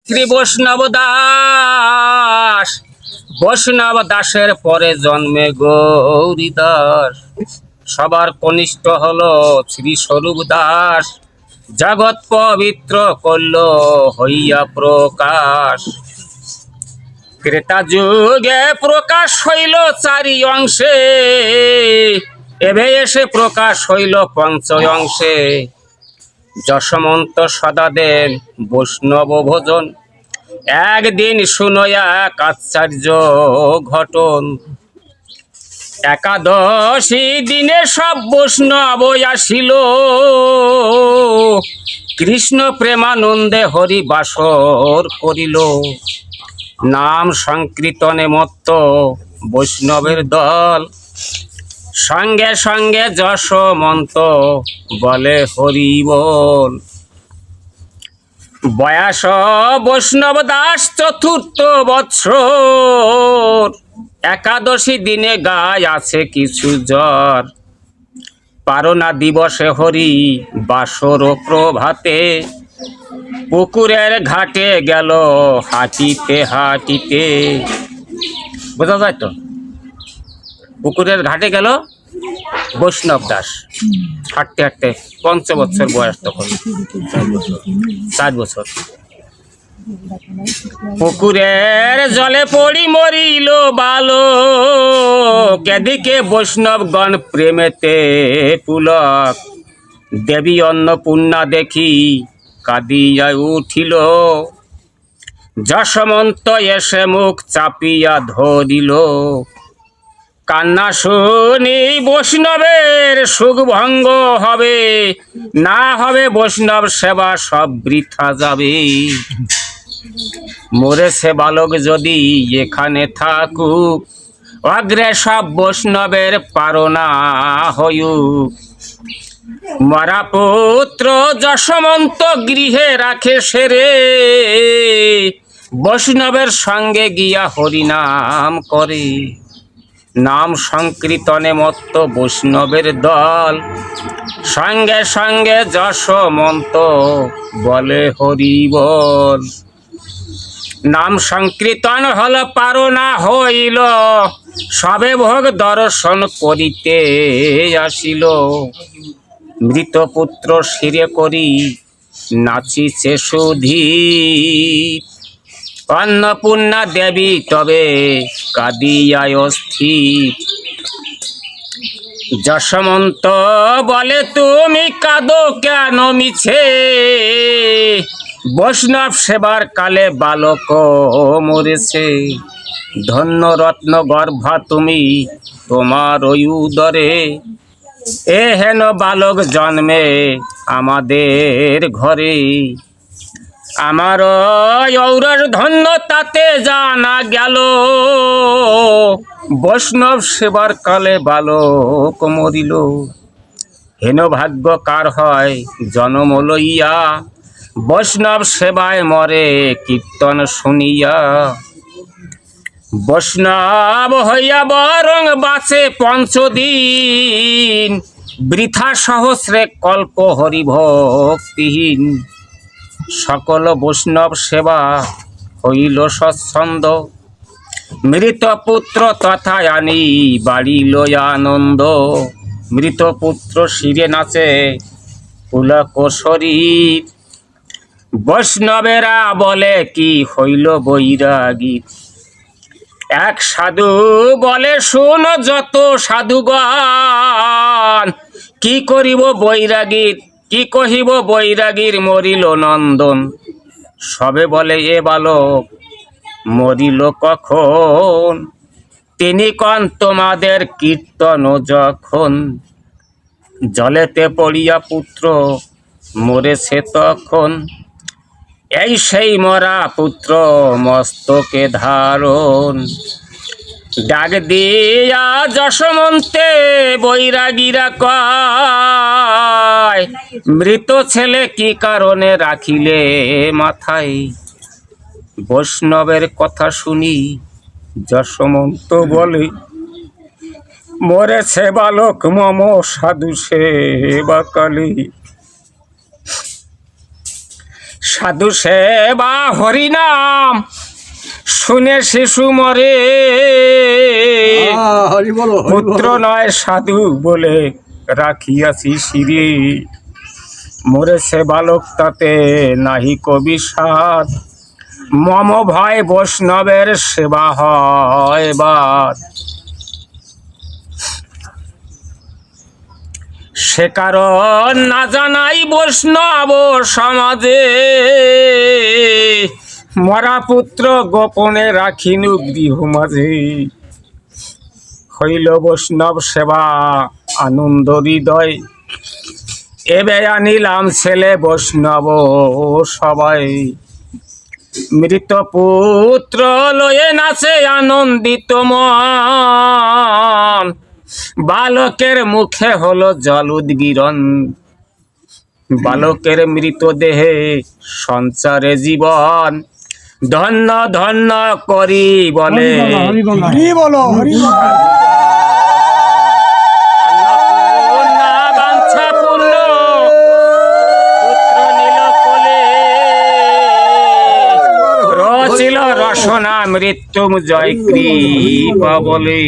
শ্রী বৈষ্ণব দাস। বৈষ্ণব দাসের পরে জন্মে গৌরী দাস। সবার কনিষ্ঠ হলো শ্রী স্বরূপ দাস। জগৎ পবিত্র করল হইয়া প্রকাশ। ত্রেতা যুগে প্রকাশ হইল চারি অংশে, এবে এসে প্রকাশ হইল পঞ্চ অংশে। যশমন্ত সদা দেন বৈষ্ণব ভোজন, একদিন শুনো এক আশ্চর্য ঘটন। একাদশী দিনে সব বৈষ্ণব আসিল, কৃষ্ণ প্রেমানন্দে হরি বাসর করিল। নাম সংকীর্তনে মত্ত বৈষ্ণবের দল, সঙ্গে সঙ্গে যশমন্ত বলে হরি বল। বয়স বৈষ্ণব দাস চতুর্থ বৎসর, একাদশী দিনে গায় আছে কিছু জ্বর। পারনা দিবসে হরি বাসর প্রভাতে, পুকুরের ঘাটে গেল হাঁটিতে হাঁটিতে। বোঝা যায় তো? পুকুরের ঘাটে গেল বৈষ্ণব দাস হাঁটতে হাঁটতে। ৫ বছর বয়স তখন, 4 বছর। পুকুরের জলে পড়ি মরিল বালক, এদিকে বৈষ্ণবগণ প্রেমেতে পুলক। দেবী অন্নপূর্ণা দেখি কাঁদিয়া উঠিল, যশমন্ত এসে মুখ চাপিয়া ধরিল। কান্না শুনি বৈষ্ণবের সুখ ভঙ্গ হবে, না হবে বৈষ্ণব সেবা সব বৃথা যাবে। মরেছে বালক যদি এখানে থাকুক, অগ্রে সব বৈষ্ণবের পারনা হয়ুক। মরা পুত্র যশমন্ত গৃহে রাখে সেরে, বৈষ্ণবের সঙ্গে গিয়া হরিনাম করে। নাম সংকীর্তনে মত্ত বৈষ্ণবের দল, সঙ্গে সঙ্গে যশমন্ত বলে হরি বল। নাম সংকীর্তন হল পারনা হইল, সবে ভোগ দর্শন করিতে আসিল। মৃত পুত্র শিরে করি নাচিছে সুধীর, অন্নপূর্ণা দেবী তবে কাঁদিয়ায় অস্থির। যশমন্ত বলে তুমি কাঁদো কেন মিছে, বৈষ্ণব সেবার কালে বালক মরেছে। ধন্য রত্ন গর্ভা তুমি তোমার ওই উদরে, এ হেন বালক জন্মে আমাদের ঘরে। আমার ঔরস ধন্য তাতে জানা গেল, বৈষ্ণব সেবার কালে বালক মরিল। হেন ভাগ্য কার হয় জনম লইয়া, বৈষ্ণব সেবায় মরে কীর্তন শুনিয়া। বৈষ্ণব হইয়া বরং বাঁচে ৫ দিন, বৃথা সহস্রে কল্প হরি ভক্তিহীন। সকল বৈষ্ণব সেবা হইল সচ্ছন্দ, মৃত পুত্র তথা আনি বাড়িল আনন্দ। মৃত পুত্র শিরে নাচে পুলক শরীর, বৈষ্ণবেরা বলে কি হইল বৈরাগী। এক সাধু বলে শুন যত সাধুগণ, কি করিব বৈরাগীর, কি কহিব বৈরাগীর মরিল নন্দন। সবে বলে এ বালক মরিল কখন, তিনি কন তোমাদের কীর্তন যখন। জলেতে পড়িয়া পুত্র মরেছে তখন, এই সেই মরা পুত্র মস্তকে ধারণ। ডাক দিয়া যশমন্তে বৈরাগীরা কয়, মৃত ছেলে কি কারণে রাখিলে মাথায়। বৈষ্ণবের কথা শুনি যশমন্ত বলে, মরেছে বালক মম সাধু সেবা কালে। সাধু সেবা হরিনাম শুনে শিশু মরে, হরি বলো, হরি পুত্র বলো। নয় সাধু বলে রাখিয়াছি শিরে, মরেছে বালক তাতে নাহি কবি সাধ, মম ভয় বৈষ্ণবের সেবা হয় বাদ। সে কারণ না জানাই বৈষ্ণব সমাজে, মরা পুত্র গোপনে রাখিনু গৃহ মাঝে, হইল বৈষ্ণব সেবা আনন্দ হৃদয়, এবে আনিলাম ছেলে বৈষ্ণব সবাই, মৃত পুত্র লয়ে নাচে আনন্দিত মন, বালকের মুখে হলো জল উদ্গীরণ, বালকের মৃতদেহে সঞ্চারে জীবন, ধন্য ধন্য করি বলে হরি বলো, হরি বলো। অন্নপূর্ণা বাঞ্ছা পূর্ণ, পুত্র নীল কোলে, রচিল রসনা মৃত্যুঞ্জয় কৃপা বলে।